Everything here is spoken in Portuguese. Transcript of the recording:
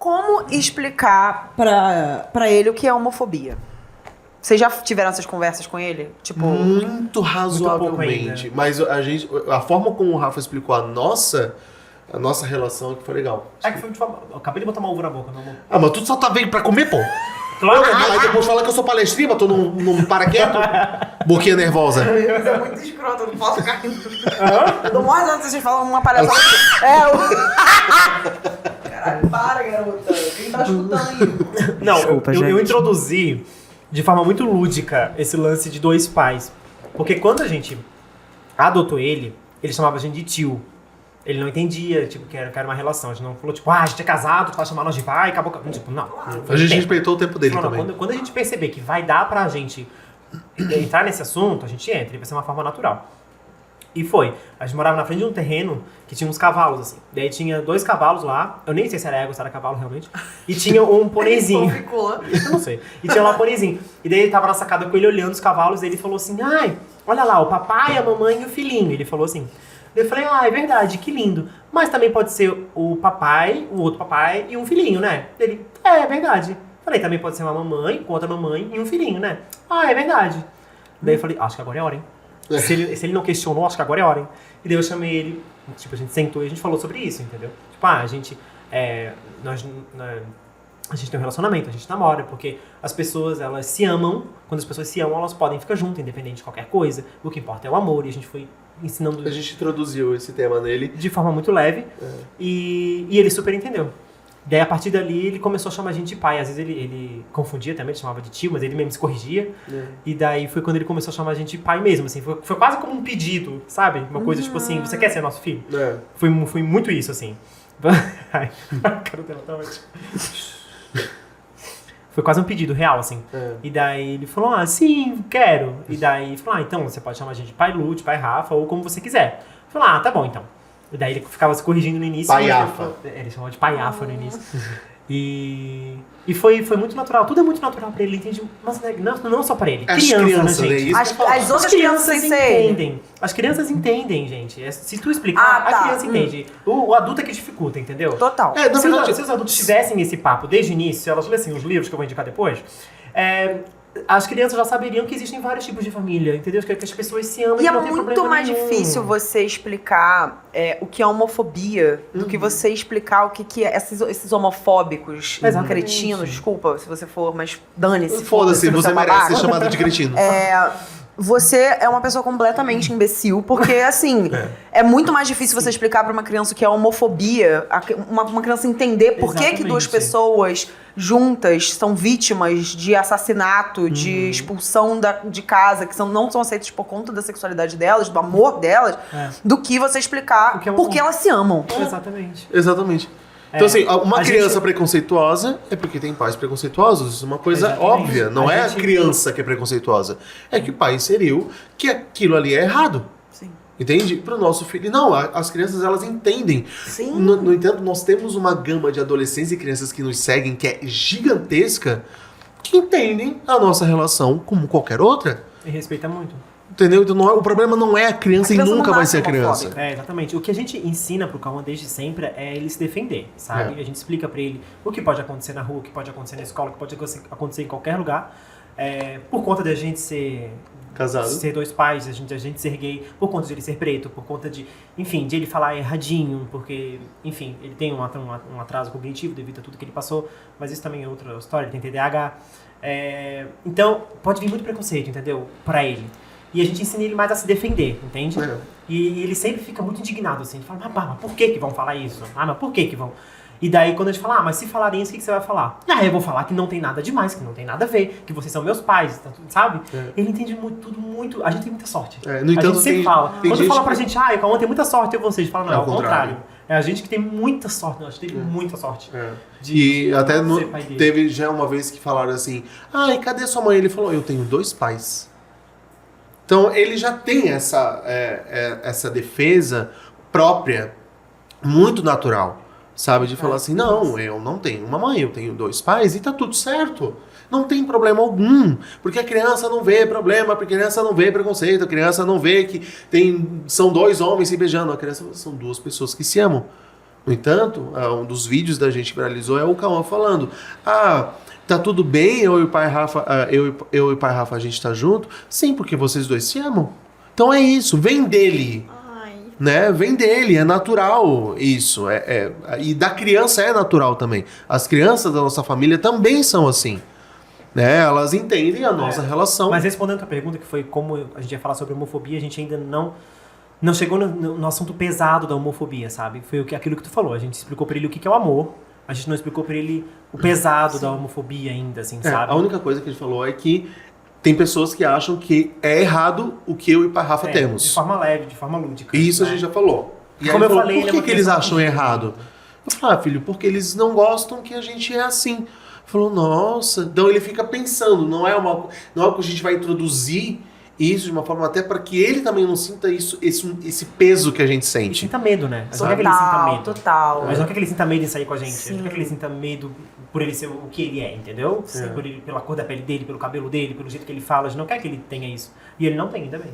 Como explicar pra ele o que é homofobia? Vocês já tiveram essas conversas com ele? Tipo, muito razoavelmente. Mas a forma como o Rafa explicou a nossa relação é que foi legal. É que foi muito famoso. Eu acabei de botar uma uva na boca, meu amor. Ah, mas tu só tá vendo pra comer, pô. Claro, Aí depois fala que eu sou palestrinha, mas tu não para quieto. Boquinha nervosa. mas é muito escroto, eu não posso ficar rindo. Eu dou mais antes vocês falam uma palhaçada. Caralho, para, garota. Quem tá escutando aí? Não, Desculpa, eu gente. introduzi de forma muito lúdica esse lance de dois pais. Porque quando a gente adotou ele chamava a gente de tio. Ele não entendia, tipo, que era uma relação. A gente não falou, tipo, a gente é casado, tu vai chamar nós de pai, acabou. Tipo, não. A gente respeitou o tempo dele Não, também. quando a gente perceber que vai dar pra gente entrar nesse assunto, a gente entra. E vai ser uma forma natural. E foi. A gente morava na frente de um terreno que tinha uns cavalos, assim. Daí tinha 2 cavalos lá. Eu nem sei se era égua ou se era cavalo, realmente. E tinha um ponezinho. Eu não sei. E tinha lá um ponezinho. E daí ele tava na sacada com ele olhando os cavalos. E ele falou assim, ai, olha lá, o papai, a mamãe e o filhinho. Ele falou assim. Eu falei, é verdade, que lindo. Mas também pode ser o papai, o outro papai e um filhinho, né? Ele, é verdade. Falei, também pode ser uma mamãe, com outra mamãe e um filhinho, né? É verdade. Daí eu falei, acho que agora é hora, hein? Se ele não questionou, acho que agora é hora, hein? E daí eu chamei ele, tipo, a gente sentou e a gente falou sobre isso, entendeu? Tipo, a gente tem um relacionamento, a gente namora, porque as pessoas, elas se amam. Quando as pessoas se amam, elas podem ficar juntas, independente de qualquer coisa. O que importa é o amor, e a gente foi ensinando... A gente introduziu esse tema nele. De forma muito leve, e ele super entendeu. Daí, a partir dali, ele começou a chamar a gente de pai. Às vezes ele confundia também, ele chamava de tio, mas ele mesmo se corrigia. E daí foi quando ele começou a chamar a gente de pai mesmo, assim. Foi quase como um pedido, sabe? Uma coisa tipo assim, você quer ser nosso filho? Foi muito isso, assim. Ai, a cara dela tá ótima. Foi quase um pedido real, assim. E daí ele falou, sim, quero. E daí ele falou, então você pode chamar a gente de pai Lu, de pai Rafa, ou como você quiser. Eu falei, tá bom, então. E daí ele ficava se corrigindo no início. Paiafa. Ele chamava de Paiafa no início. E foi muito natural. Tudo é muito natural pra ele, entende? Mas não só pra ele. As crianças, né, né? gente? Isso As outras crianças entendem. As crianças entendem, gente. Se tu explicar, a criança entende. O adulto é que dificulta, entendeu? Total. Na verdade, Se os adultos tivessem esse papo desde o início, se elas lessem os livros que eu vou indicar depois, as crianças já saberiam que existem vários tipos de família, entendeu? Que as pessoas se amam E e é não tem problema muito mais nenhum. difícil você explicar o que é homofobia do que você explicar o que é esses homofóbicos, cretinos, desculpa se você for, mas dane-se. Foda-se, você é um merece babaca. ser chamado de cretino. Você é uma pessoa completamente imbecil, porque, assim, é muito mais difícil você explicar pra uma criança o que é homofobia, uma criança entender por que duas pessoas juntas são vítimas de assassinato, de expulsão de casa, que não são aceitas por conta da sexualidade delas, do amor delas, do que você explicar por que elas se amam. Exatamente. Então, assim, uma criança preconceituosa é porque tem pais preconceituosos. Isso é uma coisa óbvia. Não é a criança que é preconceituosa. É que o pai inseriu que aquilo ali é errado. Sim. Entende? Pro nosso filho. Não, as crianças, elas entendem. Sim. No entanto, nós temos uma gama de adolescentes e crianças que nos seguem, que é gigantesca, que entendem a nossa relação como qualquer outra. E respeita muito. Entendeu? Então o problema não é a criança e nunca vai ser a criança. Exatamente. O que a gente ensina pro Cauã desde sempre é ele se defender, sabe? A gente explica pra ele o que pode acontecer na rua, o que pode acontecer na escola, o que pode acontecer em qualquer lugar. Por conta de a gente ser casado, ser dois pais, a gente ser gay, por conta de ele ser preto, por conta de, enfim, de ele falar erradinho, porque, enfim, ele tem um atraso cognitivo devido a tudo que ele passou, mas isso também é outra história, ele tem TDAH. Então, pode vir muito preconceito, entendeu? Pra ele. E a gente ensina ele mais a se defender, entende? E ele sempre fica muito indignado, assim. Ele fala, mas por que vão falar isso? Mas por que vão? E daí, quando a gente fala, mas se falarem isso, o que você vai falar? Eu vou falar que não tem nada demais, que não tem nada a ver, que vocês são meus pais, sabe? Ele entende tudo muito. A gente tem muita sorte. No entanto, a gente sempre fala. Quando fala pra gente, o Cauã tem muita sorte, e vocês? A gente fala, não, é o contrário. É a gente que tem muita sorte, nós teve muita sorte. E até teve já uma vez que falaram assim, e cadê sua mãe? Ele falou, eu tenho 2 pais. Então ele já tem essa defesa própria, muito natural, sabe? De falar assim, não, eu não tenho uma mãe, eu tenho 2 pais e tá tudo certo. Não tem problema algum, porque a criança não vê problema, porque a criança não vê preconceito, a criança não vê que são 2 homens se beijando, a criança são 2 pessoas que se amam. No entanto, um dos vídeos da gente que viralizou é o Cauã falando: tá tudo bem, eu e o pai Rafa, eu e o pai Rafa, a gente tá junto? Sim, porque vocês dois se amam. Então é isso, vem dele. Né? Vem dele, é natural isso. E da criança é natural também. As crianças da nossa família também são assim. Né? Elas entendem a nossa relação. Mas respondendo a tua pergunta, que foi como a gente ia falar sobre homofobia, a gente ainda não chegou no assunto pesado da homofobia, sabe? Foi aquilo que tu falou. A gente explicou pra ele o que é o amor. A gente não explicou pra ele o pesado da homofobia ainda, assim, sabe? A única coisa que a gente falou é que tem pessoas que acham que é errado o que eu e o pai Rafa temos. De forma leve, de forma lúdica. Isso, né? A gente já falou. E como eu falei, por que eles acham errado? Eu falei, filho, porque eles não gostam que a gente é assim. Falou, nossa. Então ele fica pensando, não é algo que a gente vai introduzir isso de uma forma até para que ele também não sinta esse peso que a gente sente. Ele sinta medo, né? Mas não quer que ele sinta medo. Total. Mas não quer que ele sinta medo em sair com a gente. Sim. Não quer que ele sinta medo por ele ser o que ele é, entendeu? Pela cor da pele dele, pelo cabelo dele, pelo jeito que ele fala. A gente não quer que ele tenha isso. E ele não tem, ainda bem.